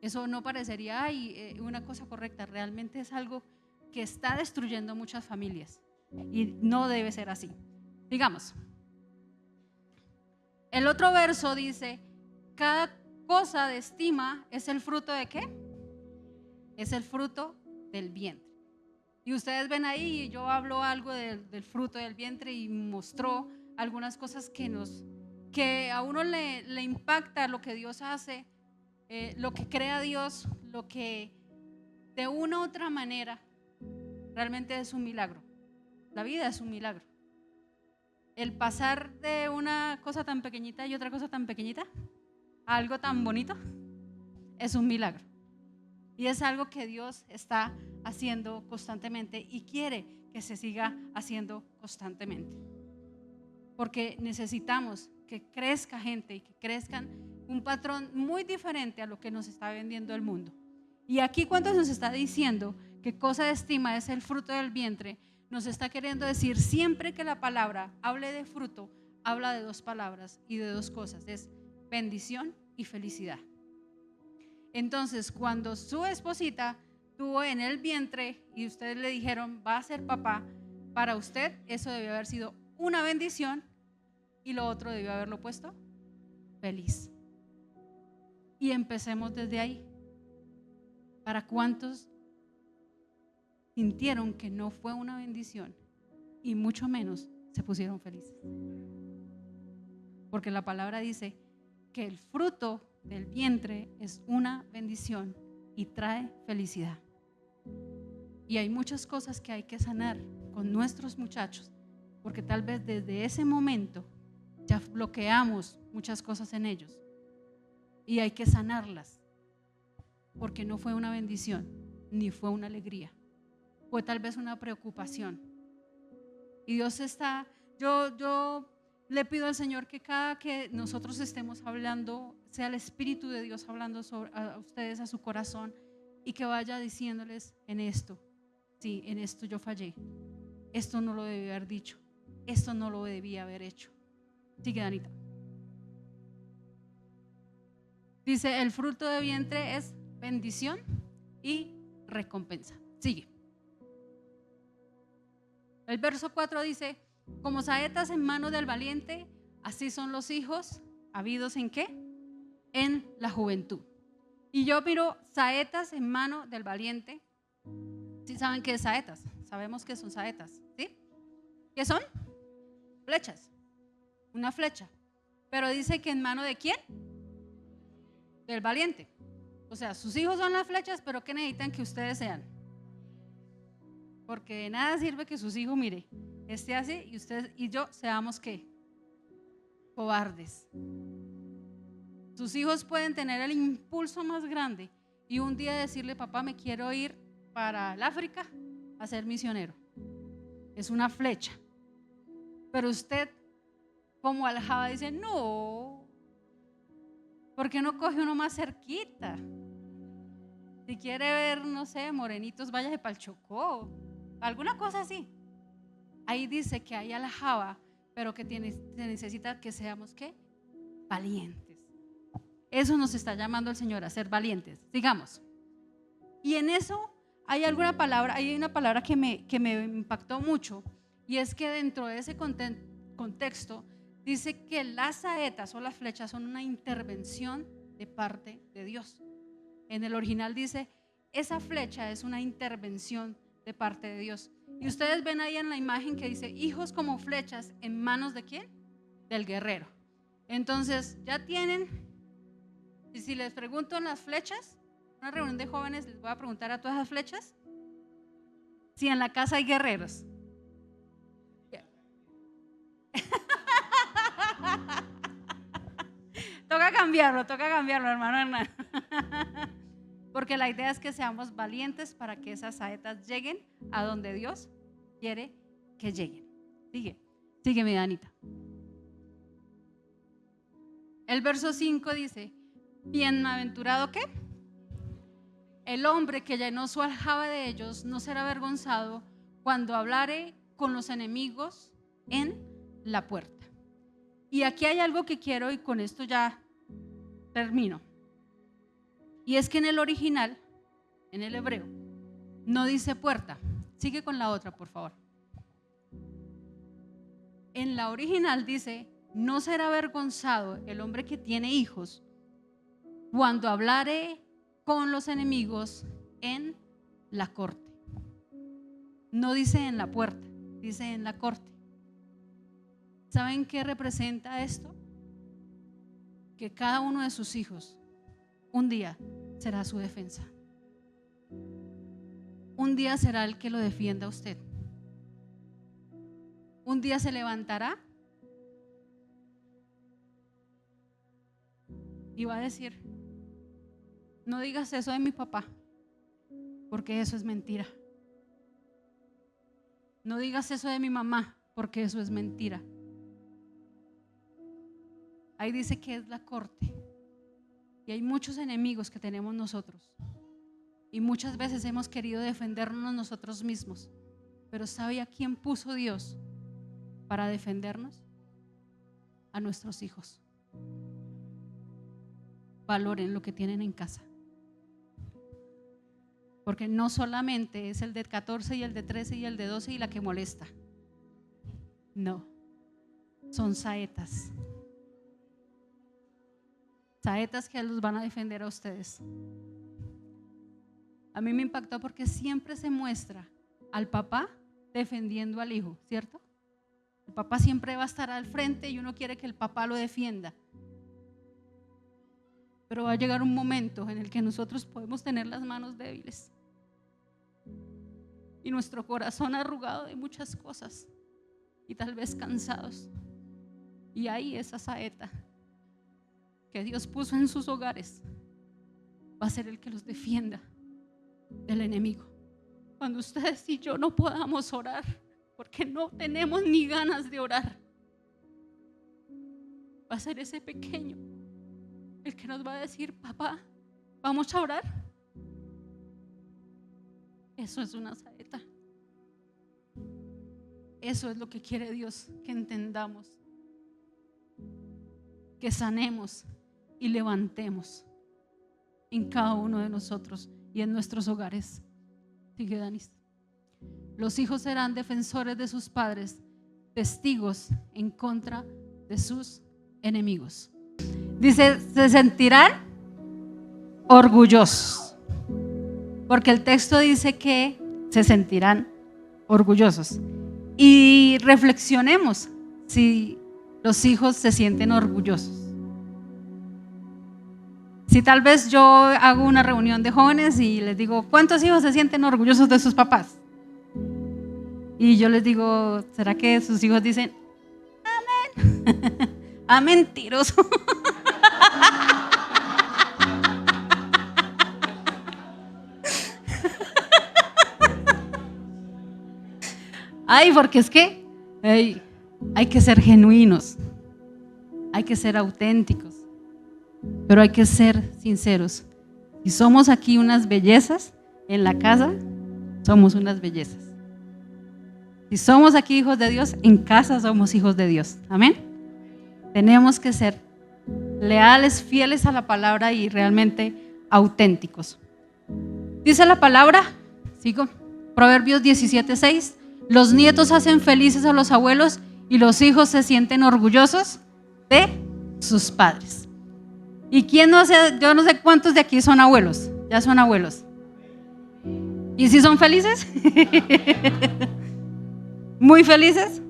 Eso no parecería una cosa correcta, realmente es algo que está destruyendo muchas familias y no debe ser así. Digamos, el otro verso dice, cada cosa de estima es el fruto ¿de qué? Es el fruto del vientre. Y ustedes ven ahí, yo hablo algo del fruto del vientre y mostró algunas cosas que a uno le impacta lo que Dios hace, lo que crea Dios, lo que de una u otra manera realmente es un milagro. La vida es un milagro. El pasar de una cosa tan pequeñita y otra cosa tan pequeñita a algo tan bonito es un milagro. Y es algo que Dios está haciendo constantemente y quiere que se siga haciendo constantemente. Porque necesitamos que crezca gente y que crezcan un patrón muy diferente a lo que nos está vendiendo el mundo. Y aquí cuando nos está diciendo que cosa de estima es el fruto del vientre, nos está queriendo decir siempre que la palabra hable de fruto, habla de dos palabras y de dos cosas, es bendición y felicidad. Entonces, cuando su esposita tuvo en el vientre y ustedes le dijeron va a ser papá, para usted eso debió haber sido una bendición y lo otro debió haberlo puesto feliz. Y empecemos desde ahí. ¿Para cuántos sintieron que no fue una bendición y mucho menos se pusieron felices? Porque la palabra dice que el fruto del vientre es una bendición y trae felicidad. Y hay muchas cosas que hay que sanar con nuestros muchachos, porque tal vez desde ese momento ya bloqueamos muchas cosas en ellos y hay que sanarlas, porque no fue una bendición ni fue una alegría, fue tal vez una preocupación. Y Dios está, yo le pido al Señor que cada que nosotros estemos hablando, sea el Espíritu de Dios hablando a ustedes, a su corazón, y que vaya diciéndoles en esto, sí, en esto yo fallé, esto no lo debí haber dicho, esto no lo debía haber hecho. Sigue, Danita. Dice, el fruto de vientre es bendición y recompensa. Sigue. El verso 4 dice, como saetas en mano del valiente, así son los hijos habidos ¿en qué? En la juventud. Y yo miro saetas en mano del valiente. ¿Sí saben qué es saetas? Sabemos que son saetas, ¿sí? ¿Qué son? Flechas. Una flecha. Pero dice que en mano de ¿quién? Del valiente. O sea, sus hijos son las flechas, pero ¿qué necesitan que ustedes sean? Porque de nada sirve que sus hijos, mire, esté así y ustedes y yo seamos ¿qué? Cobardes. Sus hijos pueden tener el impulso más grande y un día decirle, papá, me quiero ir para el África a ser misionero. Es una flecha. Pero usted, como aljaba, dice, no, ¿por qué no coge uno más cerquita? Si quiere ver, no sé, morenitos, váyase para el Chocó, alguna cosa así. Ahí dice que hay aljaba, pero que se necesita que seamos ¿qué? Valientes. Eso nos está llamando el Señor, a ser valientes. Sigamos. Y en eso hay una palabra que me impactó mucho, y es que dentro de ese contexto dice que las saetas o las flechas son una intervención de parte de Dios. En el original dice, esa flecha es una intervención de parte de Dios. Y ustedes ven ahí en la imagen que dice, hijos como flechas en manos ¿de quién? Del guerrero. Entonces, ya tienen, y si les pregunto en las flechas, una reunión de jóvenes, les voy a preguntar a todas las flechas, si en la casa hay guerreros. Toca cambiarlo, hermano Hernán. Porque la idea es que seamos valientes para que esas saetas lleguen a donde Dios quiere que lleguen. Sigue mi Danita. El verso 5 dice, bienaventurado ¿qué? El hombre que llenó su aljaba de ellos no será avergonzado cuando hablare con los enemigos en la puerta. Y aquí hay algo que quiero, y con esto ya termino. Y es que en el original, en el hebreo, no dice puerta. Sigue con la otra, por favor. En la original dice, no será avergonzado el hombre que tiene hijos cuando hablare con los enemigos en la corte. No dice en la puerta, dice en la corte. ¿Saben qué representa esto? Que cada uno de sus hijos un día será su defensa. Un día será el que lo defienda a usted. un día se levantará y va a decir: no digas eso de mi papá, porque eso es mentira. No digas eso de mi mamá, porque eso es mentira. Ahí dice que es la corte. Y hay muchos enemigos que tenemos nosotros. Y muchas veces hemos querido defendernos nosotros mismos. Pero ¿sabe a quién puso Dios para defendernos? A nuestros hijos. Valoren lo que tienen en casa. Porque no solamente es el de 14 y el de 13 y el de 12 y la que molesta. No, son saetas. Saetas que los van a defender a ustedes. A mí me impactó porque siempre se muestra al papá defendiendo al hijo, ¿cierto? El papá siempre va a estar al frente y uno quiere que el papá lo defienda. Pero va a llegar un momento en el que nosotros podemos tener las manos débiles y nuestro corazón arrugado de muchas cosas y tal vez cansados. Y ahí esa saeta que Dios puso en sus hogares va a ser el que los defienda del enemigo. Cuando ustedes y yo no podamos orar porque no tenemos ni ganas de orar, va a ser ese pequeño el que nos va a decir: papá, ¿vamos a orar? Eso es una saeta. Eso es lo que quiere Dios que entendamos, que sanemos y levantemos en cada uno de nosotros y en nuestros hogares. Sigue, Danis. Los hijos serán defensores de sus padres, testigos en contra de sus enemigos. Dice, se sentirán orgullosos, porque el texto dice que se sentirán orgullosos. Y reflexionemos si los hijos se sienten orgullosos. Si tal vez yo hago una reunión de jóvenes y les digo: ¿cuántos hijos se sienten orgullosos de sus papás? Y yo les digo: ¿será que sus hijos dicen amén? Ah, mentiroso. Ay, porque es que hay que ser genuinos, hay que ser auténticos, pero hay que ser sinceros. Si somos aquí unas bellezas en la casa, somos unas bellezas. Si somos aquí hijos de Dios, en casa somos hijos de Dios. Amén. Tenemos que ser leales, fieles a la palabra y realmente auténticos. Dice la palabra, sigo, Proverbios 17:6. Los nietos hacen felices a los abuelos y los hijos se sienten orgullosos de sus padres. ¿Y quién no sé? Yo no sé cuántos de aquí son abuelos. Ya son abuelos. ¿Y si son felices? ¿Muy felices?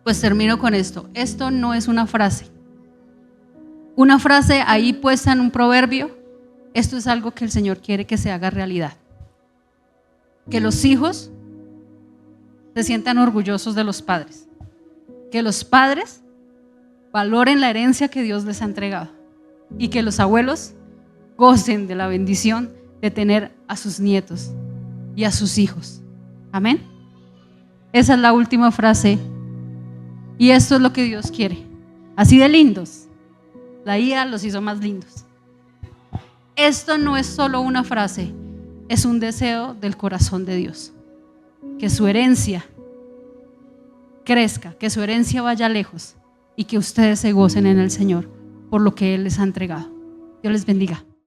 Pues termino con esto. Esto no es una frase. Una frase ahí puesta en un proverbio. Esto es algo que el Señor quiere que se haga realidad. Que los hijos se sientan orgullosos de los padres. Que los padres valoren la herencia que Dios les ha entregado. Y que los abuelos gocen de la bendición de tener a sus nietos y a sus hijos. Amén. Esa es la última frase. Y esto es lo que Dios quiere. Así de lindos. La IA los hizo más lindos. Esto no es solo una frase, es un deseo del corazón de Dios. Que su herencia crezca, que su herencia vaya lejos y que ustedes se gocen en el Señor por lo que Él les ha entregado. Dios les bendiga.